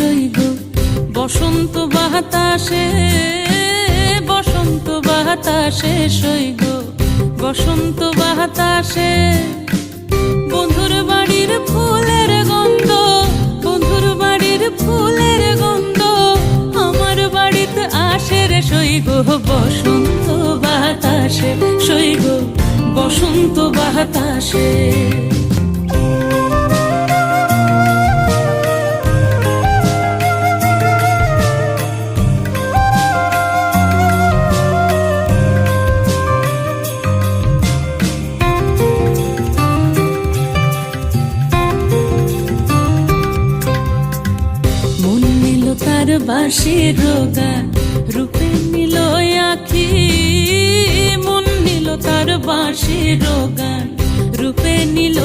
সই গো বসন্ত বাতাসে, বসন্ত বাতাসে সই গো বসন্ত বাতাসে। বন্ধুর বাড়ির ফুলের গন্ধ, বন্ধুর বাড়ির ফুলের গন্ধ আমার বাড়িতে আসে রে সই গো বসন্ত বাতাসে, সই গো বসন্ত বাতাসে। তার বাঁশির গান রূপে নিল আখি, মন নিল তার বাঁশির গান রূপে নিল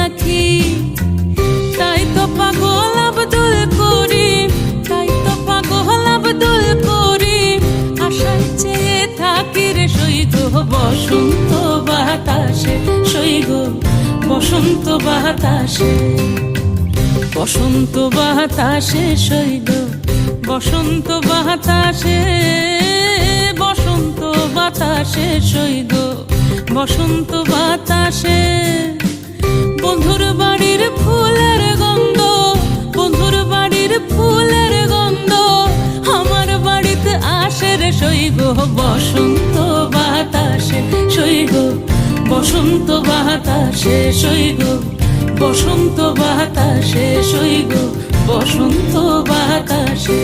আখি। তাই তো পাগল আব্দুল করিম, তাই তো পাগল আব্দুল করিম আশায় চেয়ে থাকি রে সই গো বসন্ত বাতাসে, সই গো বসন্ত বাতাসে। বসন্ত বাতাসে সই গো বসন্ত বাতাসে, বসন্ত বাতাসে সই গো বসন্ত বাতাসে। বন্ধুর বাড়ির ফুলের গন্ধ, বন্ধুর বাড়ির ফুলের গন্ধ আমার বাড়িতে আসে রে সই গো বসন্ত বাতাসে, সই গো বসন্ত বাতাসে, সই গো বসন্ত বাতাসে, সই গো বসন্ত বাতাসে।